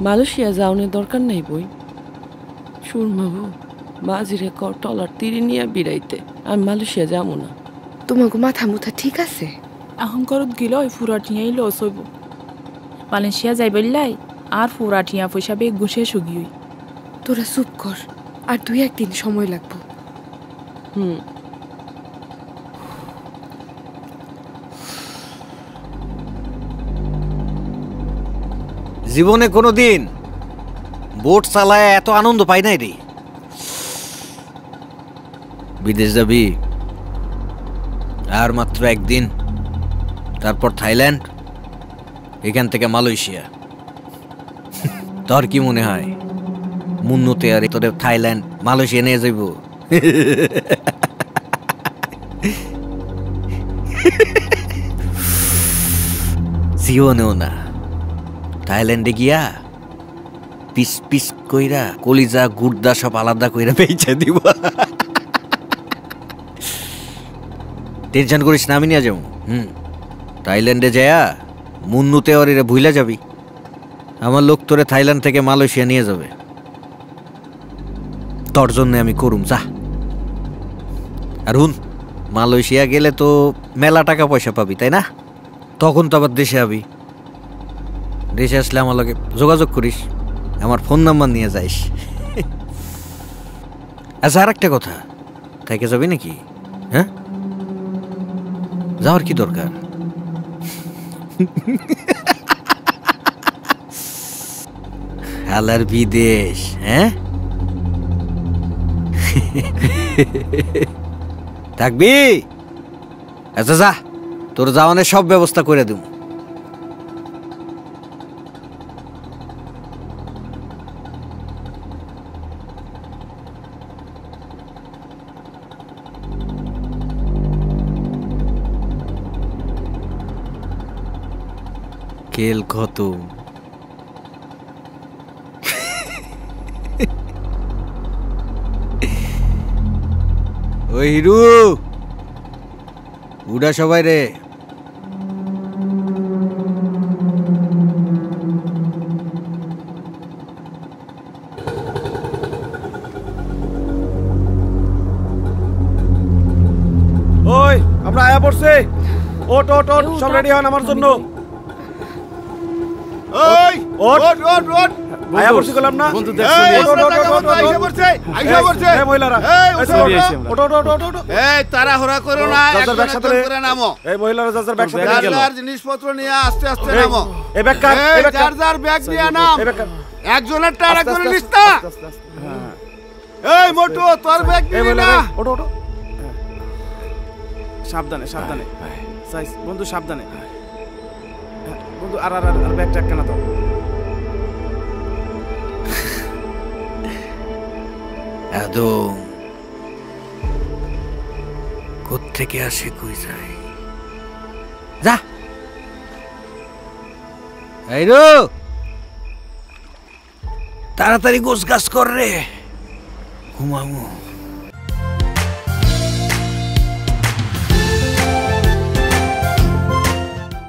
Malaysia যাওয়ার দরকার নাই বই। সুরমাবু মাঝিরে টলার তীরে নিয়ে বিড়াইতে, আমি মালয়েশিয়া যাবো না। তোমাকে মাথা মুথা ঠিক আছে? আহংকারত গিল ওই ফুরাটিয়াই লস হইব। মালয়েশিয়া যাই বললাই আর ফুরাটিয়া পয়সা বেগ গুছে সুগিই। তোরা চুপ কর, আর 2-1 দিন সময় লাগবো। জীবনে কোনোদিন বোট চালায় এত আনন্দ পাই নাই রে। বিদেশ যাবি আর মাত্র একদিন, তারপর থাইল্যান্ড, এখান থেকে মালয়েশিয়া। তোর কি মনে হয় মুন্নুতে আর তোদের থাইল্যান্ড মালয়েশিয়া নিয়ে যাইব? জীবনেও না। থাইল্যান্ডে গিয়া পিস পিস কইরা কলিজা গুর্দা সব আলাদা কইরা বেচে দিব। টেনশন করিস না, আমি নিয়ে যাবো। থাইল্যান্ডে যায়া মুন্নুতে ওর এরা ভুইলা যাবি। আমার লোক তোরে থাইল্যান্ড থেকে মালয়েশিয়া নিয়ে যাবে। তোর জন্য আমি করুম, যা। আর হুন, মালয়েশিয়া গেলে তো মেলা টাকা পয়সা পাবি, তাই না? তখন তো আবার দেশে আবি। দেশে আসলে আমার লগে যোগাযোগ করিস, আমার ফোন নাম্বার নিয়ে যাইস। আচ্ছা, আর একটা কথা, থেকে যাবি নাকি? হ্যাঁ, যাওয়ার কি দরকার? হালার বিদেশ, হ্যাঁ? থাকবি? আচ্ছা যা, তোর যাওয়ানের সব ব্যবস্থা করে দেব। খেল খতম। ওই হিরু, উড়া সবাই রে। ওই আমরা আয়া পড়ছে। ওট ওট ওট, সব রেডি হন আমার জন্য। ওই ওট ওট ওট ওট, আয়া পড়ছি গেলাম না। বন্ধু দেখছো আইসা পড়ছে, আইসা পড়ছে। এই মহিলারা, এই ওট ওট ওট ওট ওট। এই তাড়াহুড়া করো না, একসাথে করে নামো। এই মহিলারা যার ব্যাগ সাথে নিয়ে গেল। যার জিনিসপত্র নিয়ে আস্তে আস্তে নামো। এই ব্যাগ কার? এই যার যার ব্যাগ নিয়ে নাম। একজনের টাড়া করে নিস না। এই মোটু, তোর ব্যাগ নিয়ে না। ওট ওট, সাবধানে সাবধানে। সাইজ বন্ধু, সাবধানে বন্ধু। আর আর আর ব্যাগটা কেন দাও। আদম কোত্থেকে আসে, কই যায়? যা এই রো, তাড়াতাড়ি গোছ গাছ কর রে, ঘুমামু।